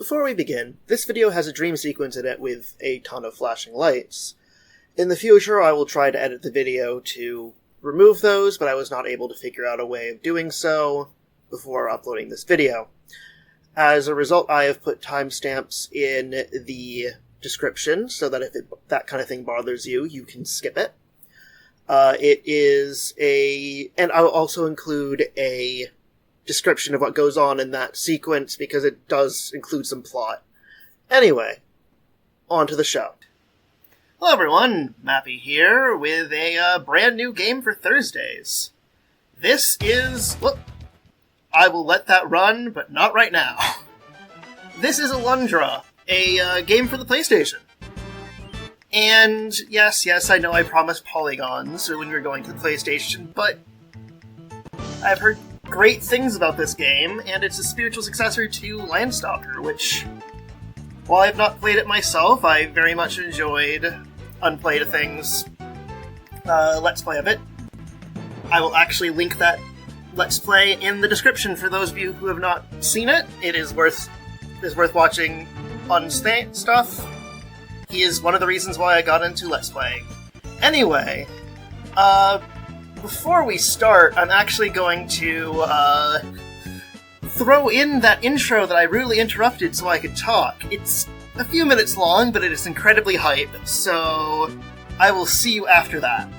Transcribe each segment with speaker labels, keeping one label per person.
Speaker 1: Before we begin, this video has a dream sequence in it with a ton of flashing lights. In the future, I will try to edit the video to remove those, but I was not able to figure out a way of doing so before uploading this video. As a result, I have put timestamps in the description so that if that kind of thing bothers you, you can skip it. And I'll also include a description of what goes on in that sequence because it does include some plot. Anyway, on to the show. Hello everyone, Mappy here with a brand new game for Thursdays. This is... Whoop! I will let that run, but not right now. This is Alundra, a game for the PlayStation. And yes, I know I promised polygons when we were going to the PlayStation, but I've heard great things about this game, and it's a spiritual successor to Landstalker, which, while I have not played it myself, I very much enjoyed Unplayed Things' Let's Play of it. I will actually link that Let's Play in the description for those of you who have not seen it. It is worth watching on stuff. He is one of the reasons why I got into Let's Playing. Anyway, before we start, I'm actually going to throw in that intro that I rudely interrupted so I could talk. It's a few minutes long, but it is incredibly hype, so I will see you after that.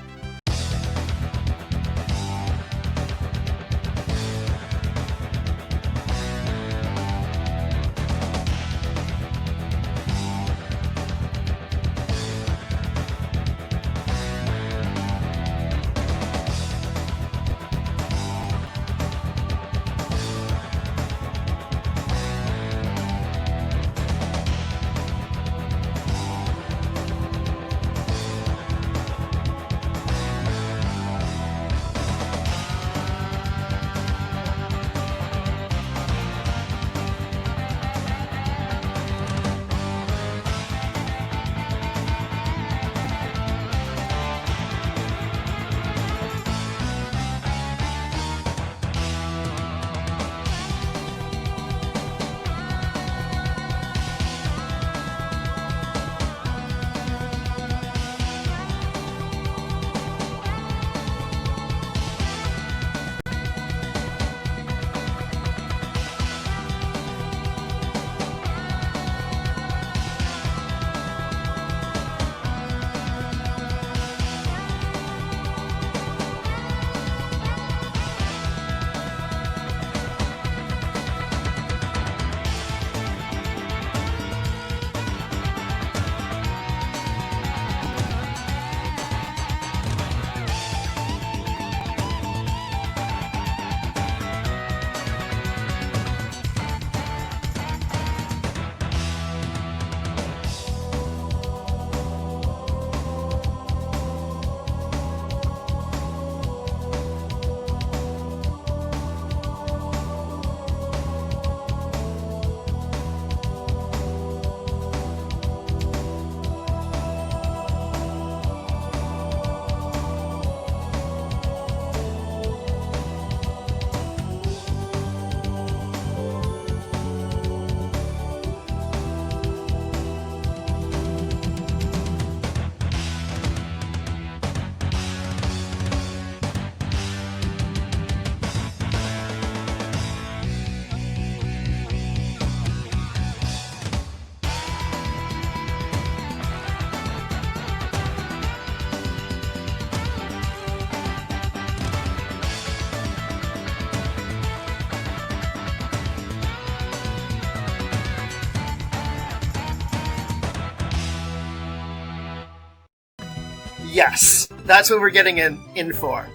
Speaker 1: Yes, that's what we're getting in for.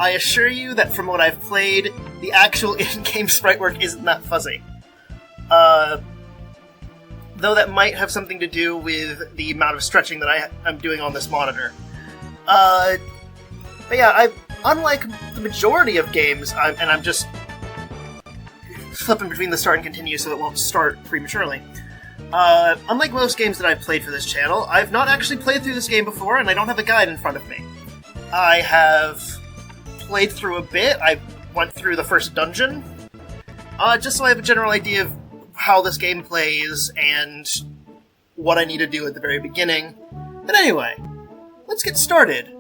Speaker 1: I assure you that from what I've played, the actual in-game sprite work isn't that fuzzy. Though that might have something to do with the amount of stretching that I'm doing on this monitor. But yeah, unlike the majority of games, I'm just flipping between the start and continue so it won't start prematurely. Unlike most games that I've played for this channel, I've not actually played through this game before, and I don't have a guide in front of me. I have played through a bit. I went through the first dungeon, just so I have a general idea of how this game plays and what I need to do at the very beginning. But anyway, let's get started.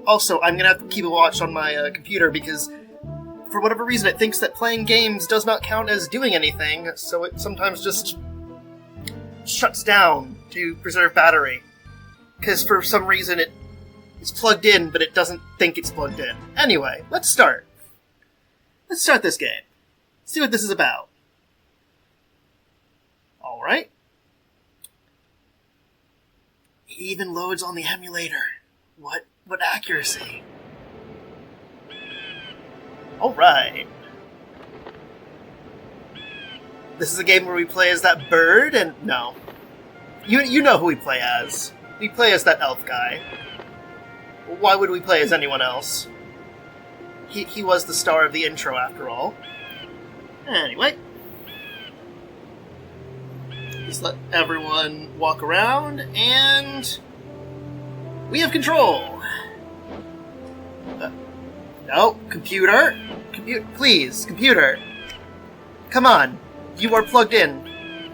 Speaker 1: Also, I'm going to have to keep a watch on my computer because for whatever reason it thinks that playing games does not count as doing anything, so it sometimes just shuts down to preserve battery. Because for some reason it's plugged in, but it doesn't think it's plugged in. Anyway, let's start. Let's start this game. See what this is about. Alright. It even loads on the emulator. What accuracy. Alright. This is a game where we play as that bird and... No. You know who we play as. We play as that elf guy. Why would we play as anyone else? He was the star of the intro, after all. Anyway. Just let everyone walk around, and... we have control! No, computer! Please, computer! Come on, you are plugged in.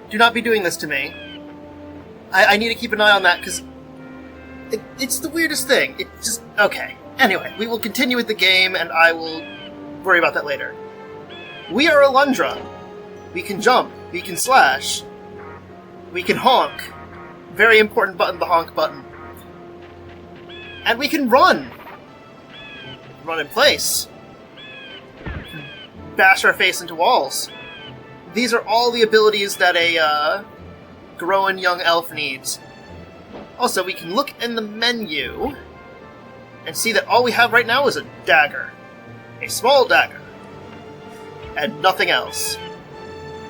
Speaker 1: Do not be doing this to me. I need to keep an eye on that, because... It's the weirdest thing. It just... Okay. Anyway, we will continue with the game, and I will worry about that later. We are Alundra. We can jump. We can slash. We can honk. Very important button, the honk button. And we can run. Run in place. Bash our face into walls. These are all the abilities that a growing young elf needs. Also, we can look in the menu and see that all we have right now is a dagger. A small dagger. And nothing else.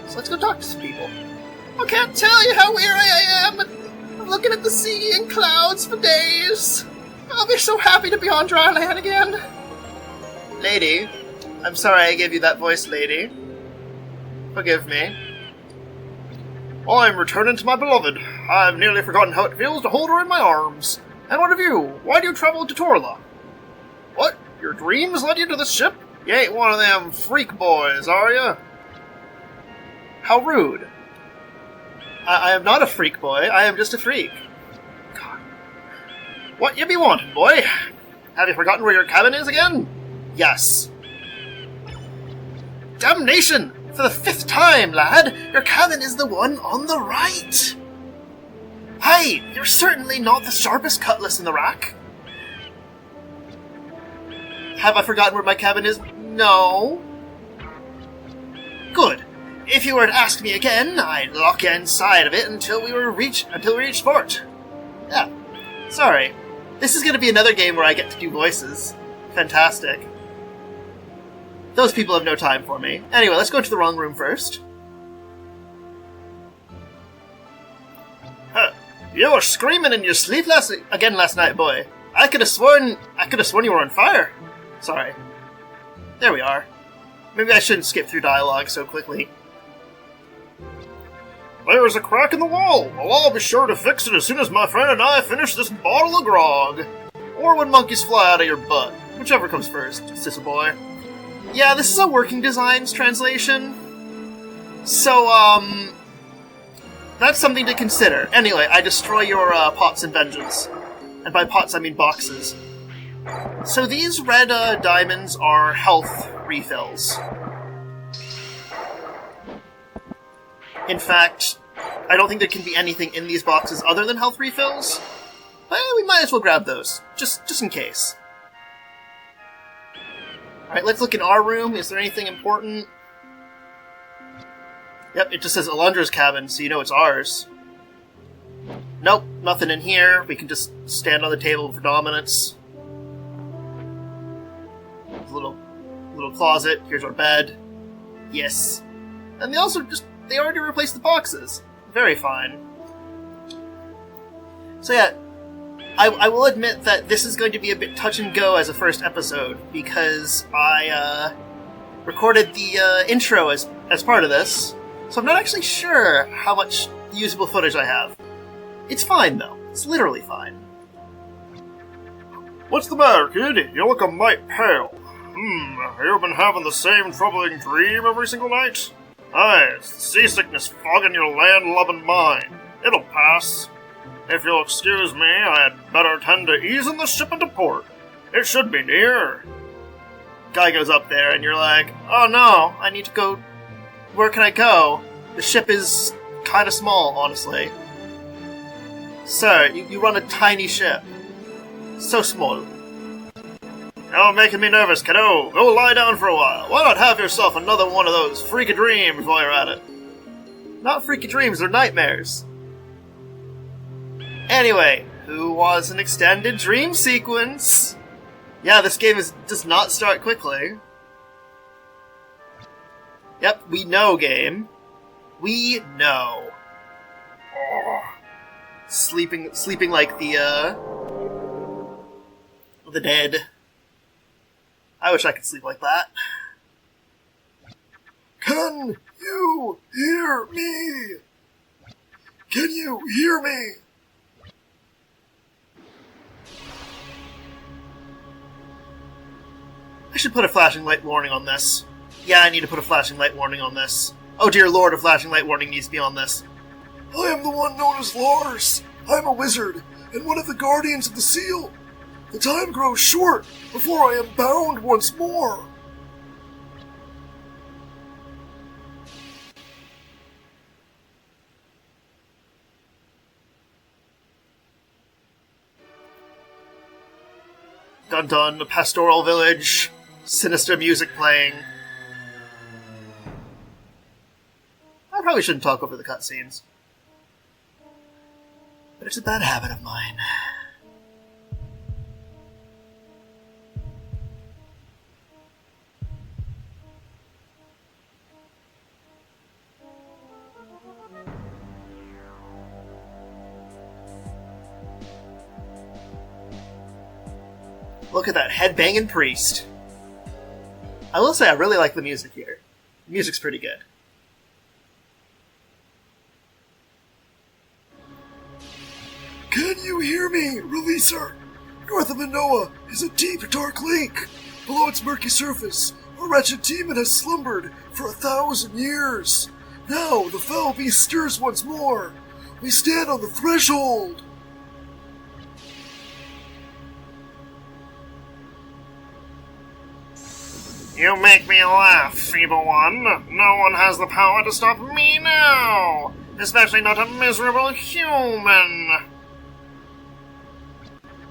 Speaker 1: So let's go talk to some people. I can't tell you how weary I am. I'm looking at the sea and clouds for days. I'll be so happy to be on dry land again. Lady, I'm sorry I gave you that voice, lady. Forgive me. I'm returning to my beloved. I've nearly forgotten how it feels to hold her in my arms. And what of you? Why do you travel to Torla? What? Your dreams led you to this ship? You ain't one of them freak boys, are you? How rude. I am not a freak boy, I am just a freak. God. What you be wanting, boy? Have you forgotten where your cabin is again? Yes. Damnation! For the 5th time, lad! Your cabin is the one on the right! Hey, you're certainly not the sharpest cutlass in the rack. Have I forgotten where my cabin is? No. Good. If you were to ask me again, I'd lock you inside of it until we reach port. Yeah. Sorry. This is going to be another game where I get to do voices. Fantastic. Those people have no time for me. Anyway, let's go to the wrong room first. Huh. You were screaming in your sleep last night, boy. I could have sworn you were on fire. Sorry. There we are. Maybe I shouldn't skip through dialogue so quickly. There's a crack in the wall. Well, I'll be sure to fix it as soon as my friend and I finish this bottle of grog. Or when monkeys fly out of your butt. Whichever comes first, sissy boy. Yeah, this is a working designs translation. So, that's something to consider. Anyway, I destroy your pots and vengeance. And by pots, I mean boxes. So these red diamonds are health refills. In fact, I don't think there can be anything in these boxes other than health refills. But we might as well grab those, just in case. Alright, let's look in our room. Is there anything important? Yep, it just says Alundra's cabin, so you know it's ours. Nope, nothing in here. We can just stand on the table for dominance. There's a little closet. Here's our bed. Yes. And they already replaced the boxes. Very fine. So yeah, I will admit that this is going to be a bit touch and go as a first episode, because I recorded the intro as part of this, so I'm not actually sure how much usable footage I have. It's fine, though. It's literally fine. What's the matter, kid? You look a mite pale. Have you been having the same troubling dream every single night?
Speaker 2: Aye, it's seasickness fogging your land-loving mind. It'll pass. If you'll excuse me, I had better tend to easing the ship into port. It should be near.
Speaker 1: Guy goes up there, and you're like, oh no, I need to go. Where can I go? The ship is kind of small, honestly. Sir, you run a tiny ship. So small.
Speaker 2: You're making me nervous, kiddo. Go lie down for a while. Why not have yourself another one of those freaky dreams while you're at it?
Speaker 1: Not freaky dreams, they're nightmares. Anyway, who wants an extended dream sequence? Yeah, this game does not start quickly. Yep, we know, game. We know. Oh. Sleeping like the dead. I wish I could sleep like that.
Speaker 3: Can you hear me? Can you hear me?
Speaker 1: I should put a flashing light warning on this. Yeah, I need to put a flashing light warning on this. Oh dear lord, a flashing light warning needs to be on this.
Speaker 3: I am the one known as Lars. I am a wizard, and one of the guardians of the seal. The time grows short before I am bound once more.
Speaker 1: Dun dun, the pastoral village. Sinister music playing. I probably shouldn't talk over the cutscenes. But it's a bad habit of mine. Look at that headbanging priest. I will say I really like the music here. The music's pretty good.
Speaker 3: Can you hear me, Releaser? North of Manoa is a deep, dark lake. Below its murky surface, a wretched demon has slumbered for 1,000 years. Now the foul beast stirs once more. We stand on the threshold.
Speaker 2: You make me laugh, feeble one. No one has the power to stop me now. Especially not a miserable human.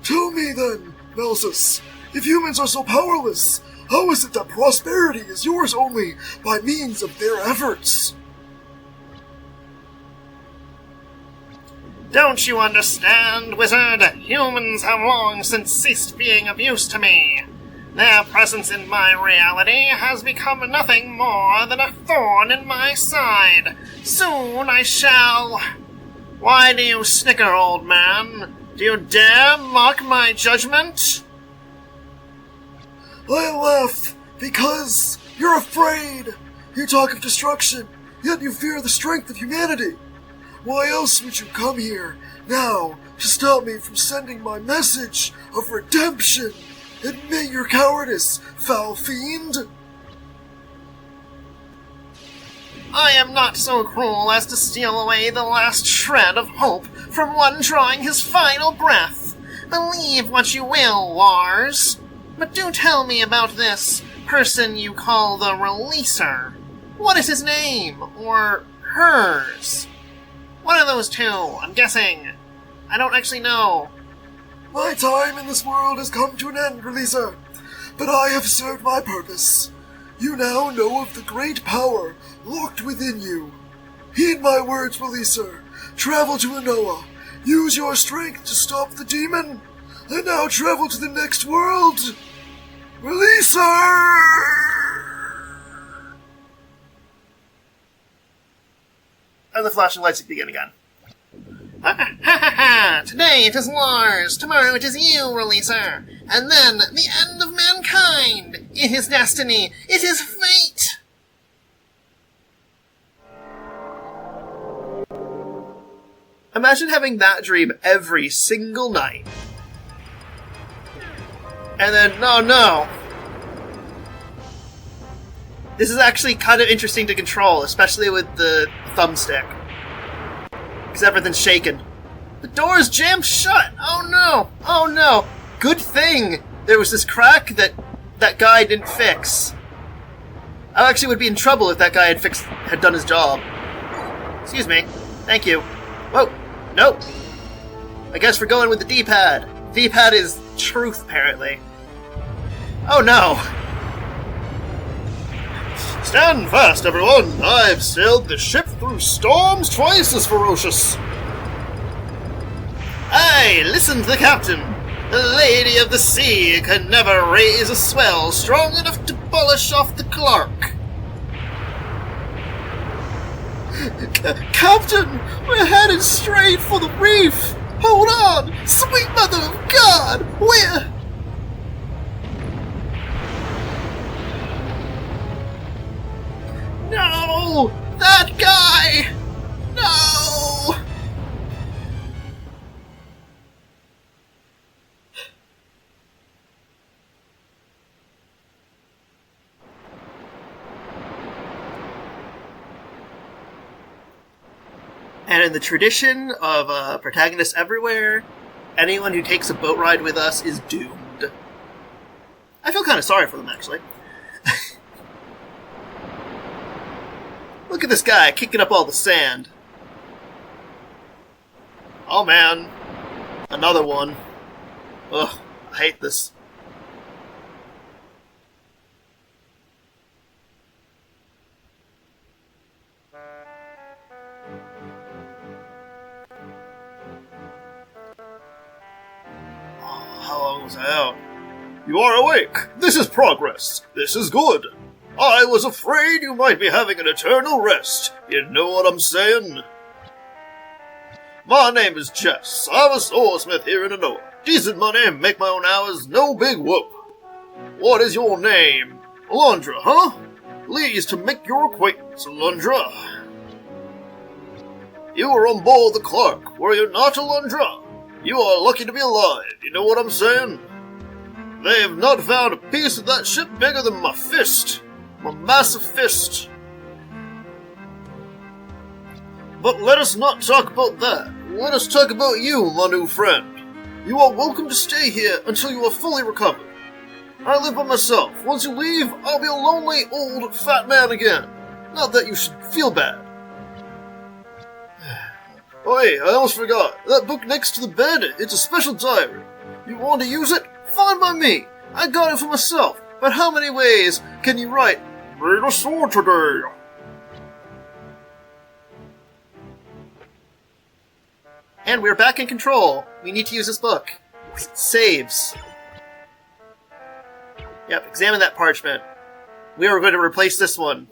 Speaker 3: Tell me then, Melsus, if humans are so powerless, how is it that prosperity is yours only by means of their efforts?
Speaker 2: Don't you understand, wizard? Humans have long since ceased being of use to me. Their presence in my reality has become nothing more than a thorn in my side. Soon I shall... Why do you snicker, old man? Do you dare mock my judgment?
Speaker 3: I laugh because you're afraid. You talk of destruction, yet you fear the strength of humanity. Why else would you come here now to stop me from sending my message of redemption? Admit your cowardice, foul fiend!
Speaker 2: I am not so cruel as to steal away the last shred of hope from one drawing his final breath. Believe what you will, Lars. But do tell me about this person you call the Releaser. What is his name? Or hers? One of those two, I'm guessing. I don't actually know.
Speaker 3: My time in this world has come to an end, Releaser, but I have served my purpose. You now know of the great power locked within you. Heed my words, Releaser. Travel to Anoa. Use your strength to stop the demon. And now travel to the next world. Releaser!
Speaker 1: And the flashing lights begin again.
Speaker 2: Ha ha ha ha! Today it is Lars, tomorrow it is you, Releaser, and then the end of mankind! It is destiny! It is fate!
Speaker 1: Imagine having that dream every single night. And then, oh no! This is actually kind of interesting to control, especially with the thumbstick. Because everything's shaking. The door's jammed shut! Oh no! Oh no! Good thing there was this crack that guy didn't fix. I actually would be in trouble if that guy had done his job. Excuse me. Thank you. Whoa! Nope! I guess we're going with the D-pad. D-pad is truth, apparently. Oh no!
Speaker 2: Stand fast, everyone! I've sailed the ship through storms twice as ferocious. Aye, listen to the captain. The Lady of the Sea can never raise a swell strong enough to polish off the clerk. Captain, we're headed straight for the reef. Hold on, sweet mother of God, we're... No! That guy! No!
Speaker 1: And in the tradition of protagonists everywhere, anyone who takes a boat ride with us is doomed. I feel kind of sorry for them, actually. Look at this guy kicking up all the sand. Oh man. Another one. Ugh, I hate this.
Speaker 2: How long was I out? You are awake. This is progress. This is good. I was afraid you might be having an eternal rest. You know what I'm saying? My name is Jess. I'm a swordsmith here in Anoa. Decent money, make my own hours, no big whoop. What is your name? Alundra, huh? Pleased to make your acquaintance, Alundra. You were on board the Clark, were you not, Alundra? You are lucky to be alive, you know what I'm saying? They have not found a piece of that ship bigger than my fist. My massive fist. But let us not talk about that. Let us talk about you, my new friend. You are welcome to stay here until you are fully recovered. I live by myself. Once you leave, I'll be a lonely, old, fat man again. Not that you should feel bad. Oh hey, I almost forgot. That book next to the bed, it's a special diary. You want to use it? Fine by me. I got it for myself. But how many ways can you write, "Read a sword today"?
Speaker 1: And we're back in control. We need to use this book. Saves. Yep, examine that parchment. We are going to replace this one.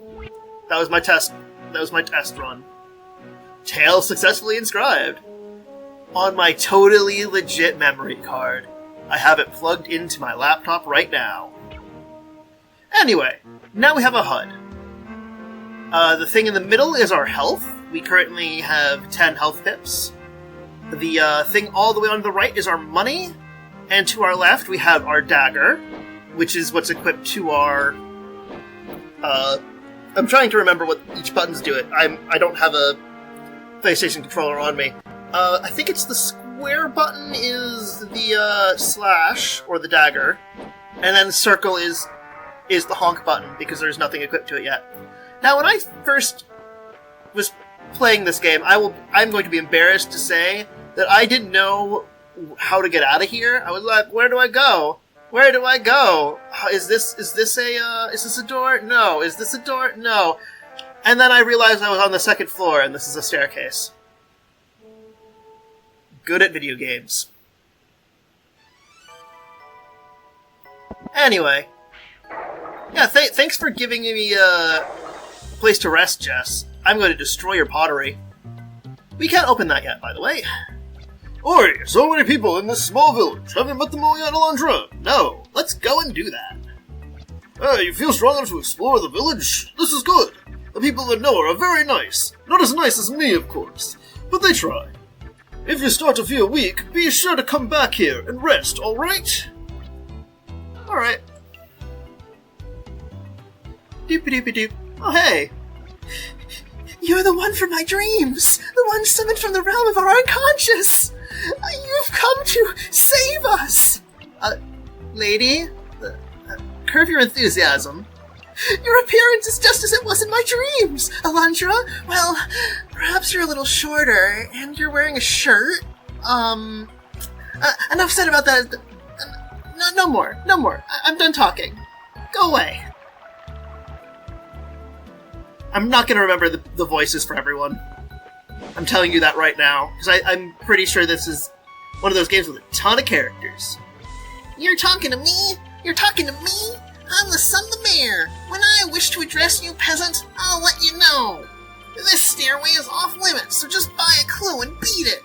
Speaker 1: That was my test. That was my test run. Tale successfully inscribed. On my totally legit memory card. I have it plugged into my laptop right now. Anyway, now we have a HUD. The thing in the middle is our health. We currently have 10 health pips. The thing all the way on the right is our money. And to our left, we have our dagger, which is what's equipped to our... I'm trying to remember what each buttons do it. I don't have a PlayStation controller on me. I think it's the square button is the slash, or the dagger. And then circle is the honk button, because there's nothing equipped to it yet. Now, when I first was playing this game, I'm going to be embarrassed to say that I didn't know how to get out of here. I was like, where do I go? Where do I go? Is this a door? No. Is this a door? No. And then I realized I was on the second floor, and this is a staircase. Good at video games. Anyway. Yeah, thanks for giving me a place to rest, Jess. I'm going to destroy your pottery. We can't open that yet, by the way.
Speaker 2: Oi, so many people in this small village. Haven't met them all yet, Alundra?
Speaker 1: No, let's go and do that.
Speaker 2: You feel strong enough to explore the village? This is good. The people of Noah are very nice. Not as nice as me, of course, but they try. If you start to feel weak, be sure to come back here and rest, alright?
Speaker 1: Alright. Doop-a-doop-a-doop. Oh, hey!
Speaker 2: You're the one from my dreams! The one summoned from the realm of our unconscious! You've come to save us!
Speaker 1: Lady? Curb your enthusiasm.
Speaker 2: Your appearance is just as it was in my dreams, Alundra. Well, perhaps you're a little shorter, and you're wearing a shirt. Enough said about that. No more. I'm done talking. Go away.
Speaker 1: I'm not going to remember the voices for everyone. I'm telling you that right now, because I'm pretty sure this is one of those games with a ton of characters.
Speaker 2: You're talking to me? You're talking to me? I'm the son of the mayor. When I wish to address you, peasant, I'll let you know. This stairway is off limits, so just buy a clue and beat it.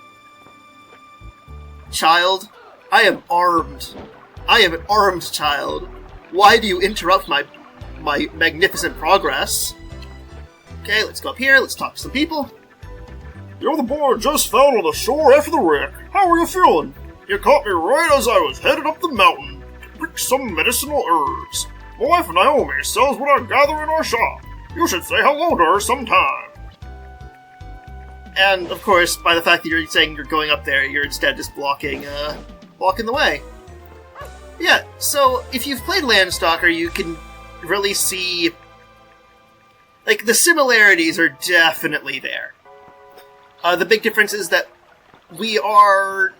Speaker 1: Child, I am armed. I am an armed child. Why do you interrupt my magnificent progress? Okay, let's go up here, let's talk to some people.
Speaker 3: You're the boy just found on the shore after the wreck. How are you feeling? You caught me right as I was headed up the mountain to pick some medicinal herbs. My wife Naomi sells what I gather in our shop. You should say hello to her sometime.
Speaker 1: And, of course, by the fact that you're saying you're going up there, you're instead just blocking the way. Yeah, so if you've played Landstalker, you can really see... like, the similarities are definitely there. The big difference is that we are,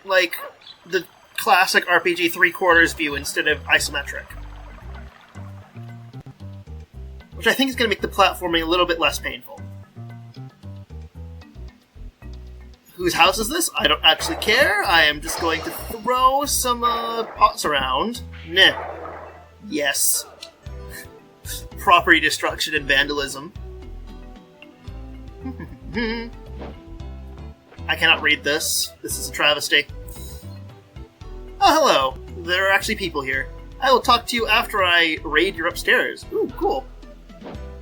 Speaker 1: like, the classic RPG 3/4 view instead of isometric. Which I think is going to make the platforming a little bit less painful. Whose house is this? I don't actually care. I am just going to throw some pots around. Nah. Yes. Property destruction and vandalism. I cannot read this. This is a travesty. Oh, hello. There are actually people here. I will talk to you after I raid your upstairs. Ooh, cool.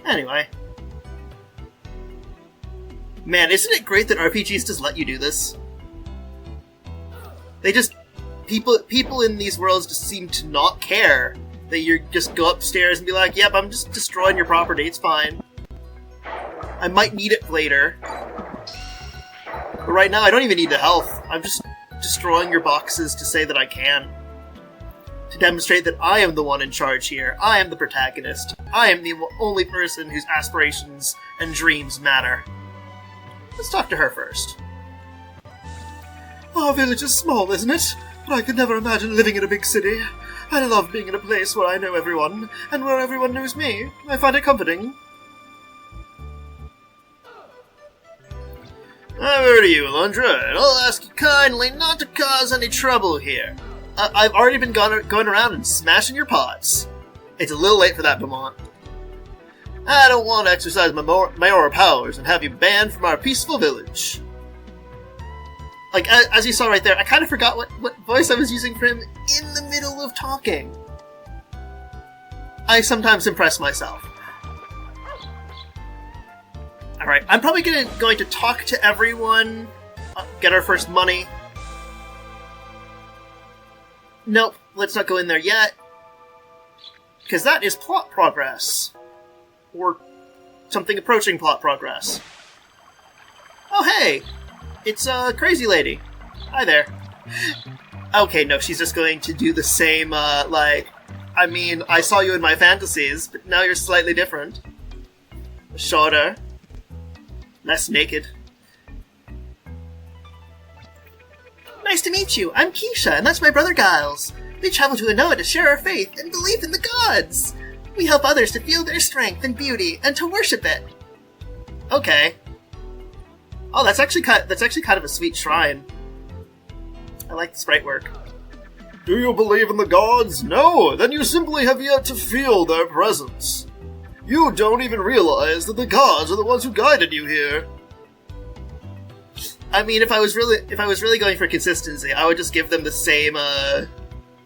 Speaker 1: Anyway. Man, isn't it great that RPGs just let you do this? They just... People in these worlds just seem to not care that you just go upstairs and be like, yep, I'm just destroying your property, it's fine. I might need it later. But right now, I don't even need the health. I'm just destroying your boxes to say that I can. To demonstrate that I am the one in charge here. I am the protagonist. I am the only person whose aspirations and dreams matter. Let's talk to her first.
Speaker 3: Our village is small, isn't it? But I could never imagine living in a big city. I love being in a place where I know everyone, and where everyone knows me. I find it comforting.
Speaker 1: I'm over to you, Alundra, and I'll ask you kindly not to cause any trouble here. I've already been going around and smashing your pots. It's a little late for that, Beaumont. I don't want to exercise my mayoral powers and have you banned from our peaceful village. Like, as you saw right there, I kind of forgot what voice I was using for him in the middle of talking. I sometimes impress myself. Alright, I'm probably going to talk to everyone, get our first money. Nope, let's not go in there yet. Because that is plot progress. Or something approaching plot progress. Oh hey! It's a crazy lady. Hi there. Okay, no, she's just going to do the same, like... I mean, I saw you in my fantasies, but now you're slightly different. Shorter. Less naked. Nice to meet you. I'm Keisha, and that's my brother Giles. We travel to Anoa to share our faith and belief in the gods. We help others to feel their strength and beauty, and to worship it. Okay. Oh, that's actually kind of a sweet shrine. I like the sprite work.
Speaker 3: Do you believe in the gods? No, then you simply have yet to feel their presence. You don't even realize that the gods are the ones who guided you here.
Speaker 1: I mean, if I was really going for consistency, I would just give them the same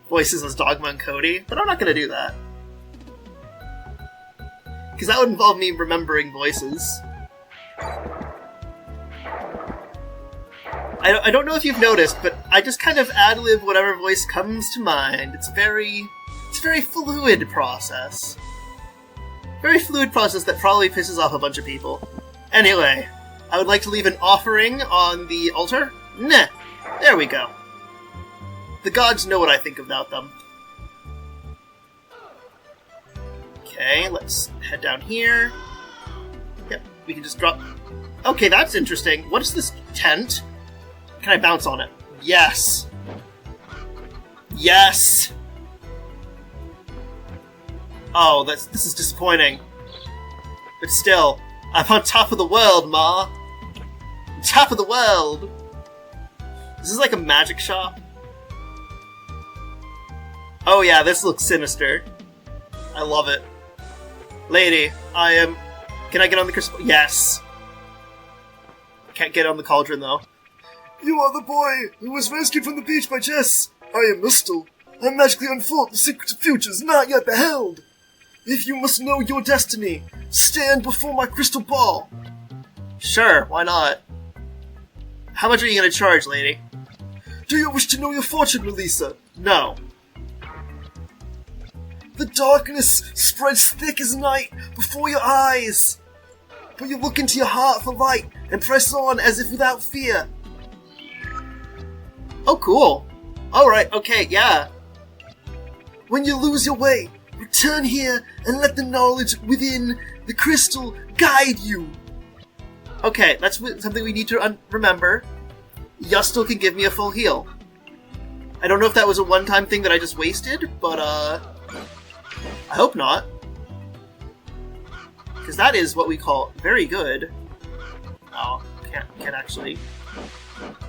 Speaker 1: voices as Dogma and Cody, but I'm not going to do that. Because that would involve me remembering voices. I don't know if you've noticed, but I just kind of ad-lib whatever voice comes to mind. It's a very fluid process. Very fluid process that probably pisses off a bunch of people. Anyway, I would like to leave an offering on the altar. Nah, there we go. The gods know what I think about them. Okay, let's head down here. Yep, we can just drop... Okay, that's interesting. What is this tent? Can I bounce on it? Yes! Yes! Oh, this is disappointing. But still, I'm on top of the world, Ma! Top of the world! This is like a magic shop. Oh yeah, this looks sinister. I love it. Lady, I am... Can I get on the crystal? Yes! Can't get on the cauldron, though.
Speaker 3: You are the boy who was rescued from the beach by Jess. I am Meztla. I magically unfold the secrets of futures not yet beheld. If you must know your destiny, stand before my crystal ball.
Speaker 1: Sure, why not? How much are you gonna charge, lady?
Speaker 3: Do you wish to know your fortune, Melissa?
Speaker 1: No.
Speaker 3: The darkness spreads thick as night before your eyes. But you look into your heart for light and press on as if without fear.
Speaker 1: Oh, cool. Alright, okay, yeah.
Speaker 3: When you lose your way, return here and let the knowledge within the crystal guide you.
Speaker 1: Okay, that's something we need to remember. Yustil can give me a full heal. I don't know if that was a one-time thing that I just wasted, but, I hope not. Because that is what we call very good. Oh, can't actually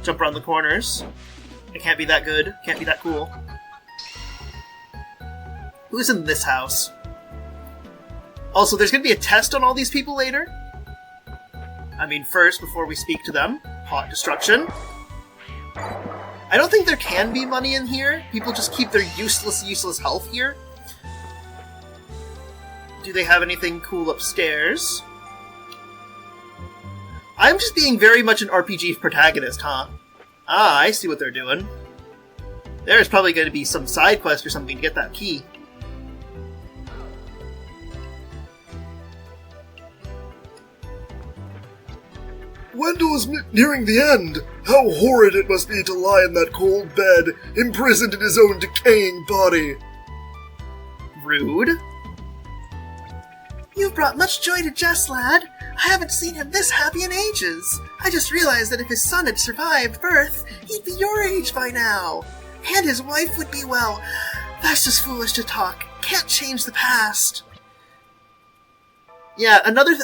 Speaker 1: jump around the corners. It can't be that good. Can't be that cool. Who's in this house? Also, there's gonna be a test on all these people later. I mean, first, before we speak to them, pot destruction. I don't think there can be money in here. People just keep their useless health here. Do they have anything cool upstairs? I'm just being very much an RPG protagonist, huh? Ah, I see what they're doing. There's probably going to be some side quest or something to get that key.
Speaker 3: Wendell is nearing the end. How horrid it must be to lie in that cold bed, imprisoned in his own decaying body.
Speaker 1: Rude.
Speaker 2: You've brought much joy to Jess, lad. I haven't seen him this happy in ages. I just realized that if his son had survived birth, he'd be your age by now. And his wife would be, well, that's just foolish to talk. Can't change the past.
Speaker 1: Yeah,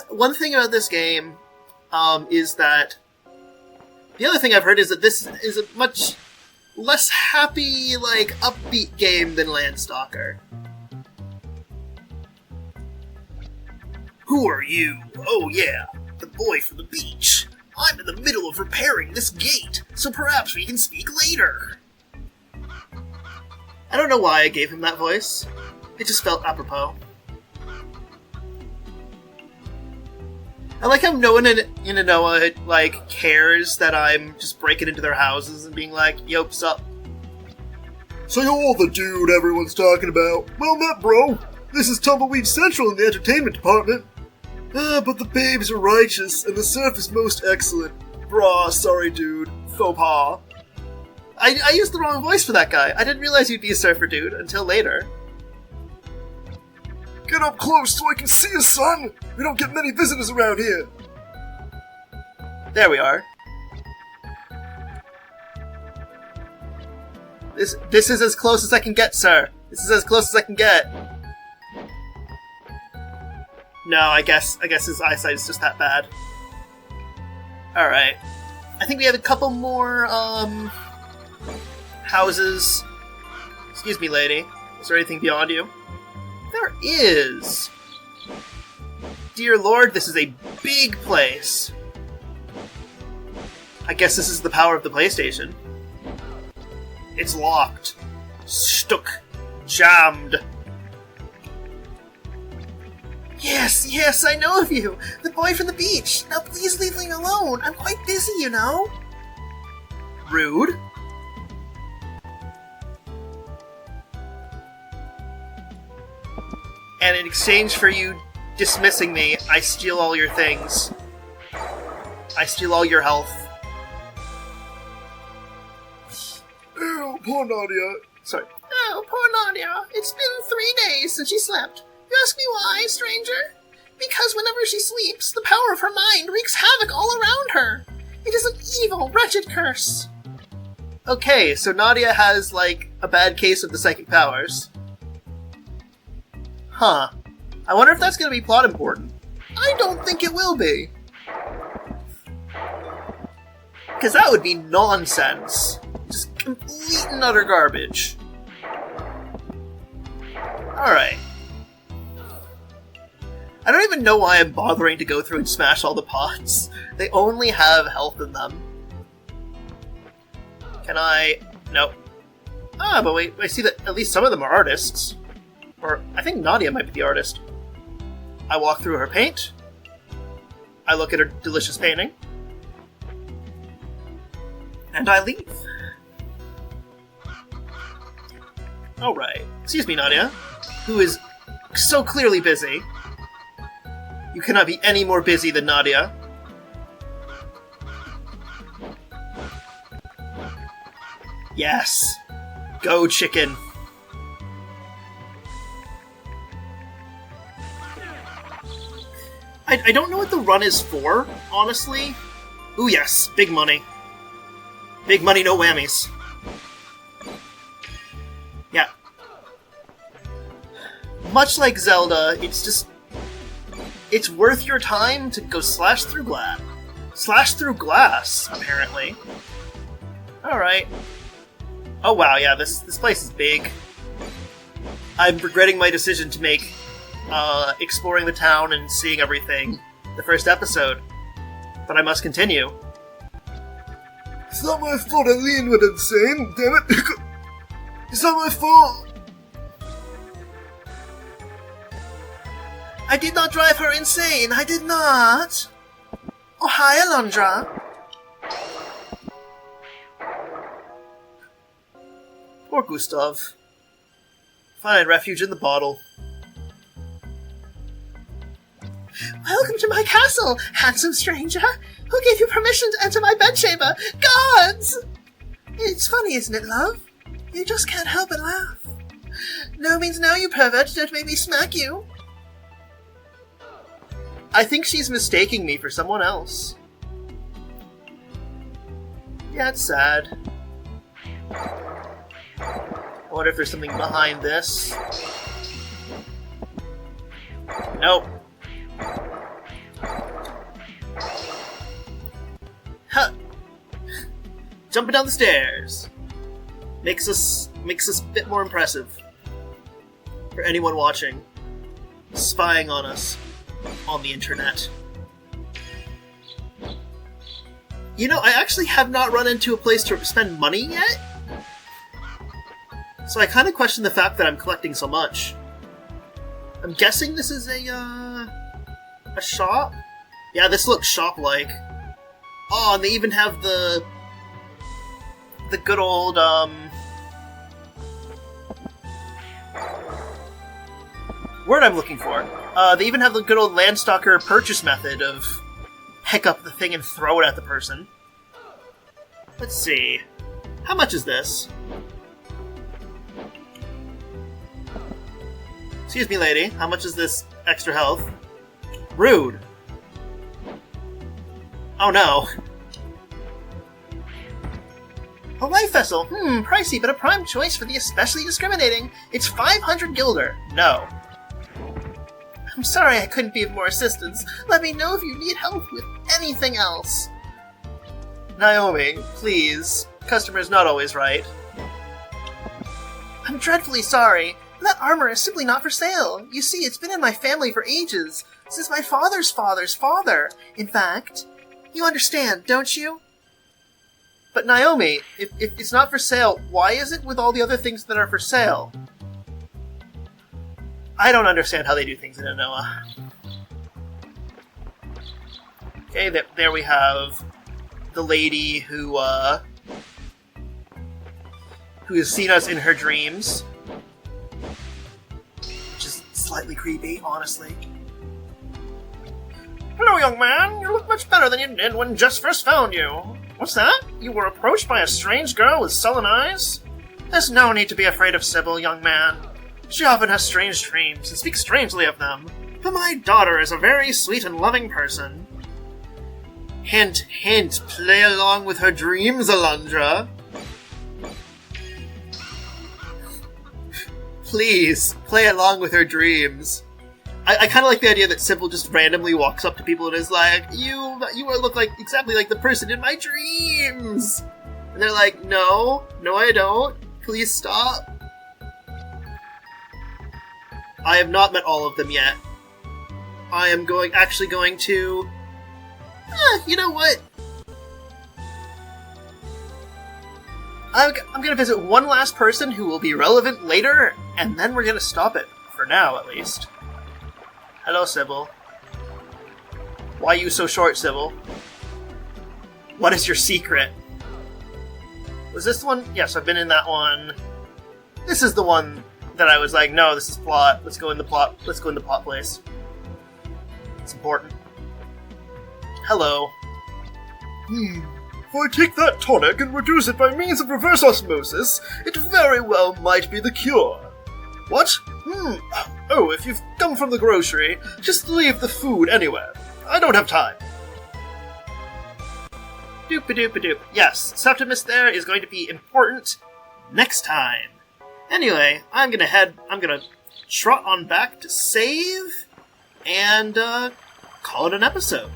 Speaker 1: one thing about this game is that the other thing I've heard is that this is a much less happy, like, upbeat game than Landstalker.
Speaker 2: Who are you? Oh yeah, the boy from the beach. I'm in the middle of repairing this gate, so perhaps we can speak later.
Speaker 1: I don't know why I gave him that voice. It just felt apropos. I like how no one in Inonoa, like, cares that I'm just breaking into their houses and being like, "Yope's up."
Speaker 3: So you're the dude everyone's talking about. Well met, bro. This is Tumbleweed Central in the entertainment department. But the babes are righteous, and the surf is most excellent. Brah, sorry dude. Faux pas.
Speaker 1: I used the wrong voice for that guy. I didn't realize you'd be a surfer dude until later.
Speaker 3: Get up close so I can see you, son! We don't get many visitors around here.
Speaker 1: There we are. This is as close as I can get, sir. This is as close as I can get. No, I guess his eyesight is just that bad. Alright. I think we have a couple more, houses. Excuse me, lady. Is there anything beyond you? There is! Dear Lord, this is a big place. I guess this is the power of the PlayStation. It's locked. Stuck. Jammed.
Speaker 2: Yes, I know of you. The boy from the beach. Now please leave me alone. I'm quite busy, you know.
Speaker 1: Rude. And in exchange for you dismissing me, I steal all your things. I steal all your health.
Speaker 3: Ew, poor Nadia.
Speaker 1: Sorry.
Speaker 2: Oh, poor Nadia. It's been 3 days since she slept. You ask me why, stranger? Because whenever she sleeps, the power of her mind wreaks havoc all around her. It is an evil, wretched curse.
Speaker 1: Okay, so Nadia has, like, a bad case of the psychic powers. Huh. I wonder if that's going to be plot important. I don't think it will be. Because that would be nonsense. Just complete and utter garbage. Alright. I don't even know why I'm bothering to go through and smash all the pots. They only have health in them. Can I... Nope. Ah, but wait, I see that at least some of them are artists. Or, I think Nadia might be the artist. I walk through her paint. I look at her delicious painting. And I leave. Alright. Excuse me, Nadia. Who is so clearly busy. You cannot be any more busy than Nadia. Yes. Go, chicken. I don't know what the run is for, honestly. Ooh, yes. Big money. Big money, no whammies. Yeah. Much like Zelda, it's just... It's worth your time to go slash through glass. Slash through glass, apparently. Alright. Oh wow, yeah, this place is big. I'm regretting my decision to make exploring the town and seeing everything the first episode. But I must continue.
Speaker 3: It's not my fault Eileen went insane, damn it. It's not my fault.
Speaker 2: I did not drive her insane, I did not. Oh, hi, Alundra.
Speaker 1: Poor Gustav. Find refuge in the bottle.
Speaker 2: Welcome to my castle, handsome stranger. Who gave you permission to enter my bedchamber? Gods! It's funny, isn't it, love? You just can't help but laugh. No means no, you pervert. Don't make me smack you.
Speaker 1: I think she's mistaking me for someone else. Yeah, it's sad. I wonder if there's something behind this. Nope. Huh. Jumping down the stairs. Makes us a bit more impressive. For anyone watching. Spying on us. On the internet. You know, I actually have not run into a place to spend money yet. So I kind of question the fact that I'm collecting so much. I'm guessing this is a shop? Yeah, this looks shop-like. Oh, and they even have the good old, word I'm looking for. They even have the good old Landstalker purchase method of pick up the thing and throw it at the person. Let's see. How much is this? Excuse me, lady. How much is this extra health? Rude. Oh no.
Speaker 2: A life vessel. Pricey, but a prime choice for the especially discriminating. It's 500 guilder.
Speaker 1: No.
Speaker 2: I'm sorry I couldn't be of more assistance. Let me know if you need help with anything else.
Speaker 1: Naomi, please. Customer's not always right.
Speaker 2: I'm dreadfully sorry. That armor is simply not for sale. You see, it's been in my family for ages. Since my father's father's father, in fact. You understand, don't you?
Speaker 1: But Naomi, if it's not for sale, why is it with all the other things that are for sale? I don't understand how they do things in Anoa. Okay, there we have the lady who has seen us in her dreams. Which is slightly creepy, honestly.
Speaker 2: Hello, young man. You look much better than you did when Jess first found you. What's that? You were approached by a strange girl with sullen eyes? There's no need to be afraid of Sybil, young man. She often has strange dreams and speaks strangely of them. But my daughter is a very sweet and loving person. Hint, hint, play along with her dreams, Alundra. Please, play along with her dreams. I kind of like the idea that Sybil just randomly walks up to people and is like, You look like exactly like the person in my dreams! And they're like, no, I don't. Please stop. I have not met all of them yet. I am actually going to... you know what? I'm going to visit one last person who will be relevant later, and then we're going to stop it. For now, at least. Hello, Sybil. Why are you so short, Sybil? What is your secret? Was this one? Yes, I've been in that one. This is the one that I was like, no, this is plot. Let's go in the plot place. It's important. Hello.
Speaker 3: If I take that tonic and reduce it by means of reverse osmosis, it very well might be the cure.
Speaker 2: What? Oh, if you've come from the grocery, just leave the food anywhere. I don't have time. Doop-a-doop-a-doop. Yes, Septimus there is going to be important next time. Anyway, I'm gonna trot on back to save and call it an episode.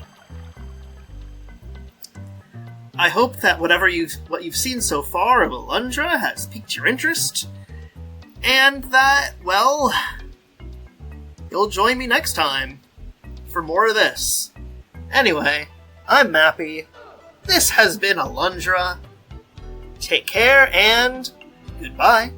Speaker 2: I hope that what you've seen so far of Alundra has piqued your interest, and that, well, you'll join me next time for more of this. Anyway, I'm Mappy. This has been Alundra. Take care and goodbye.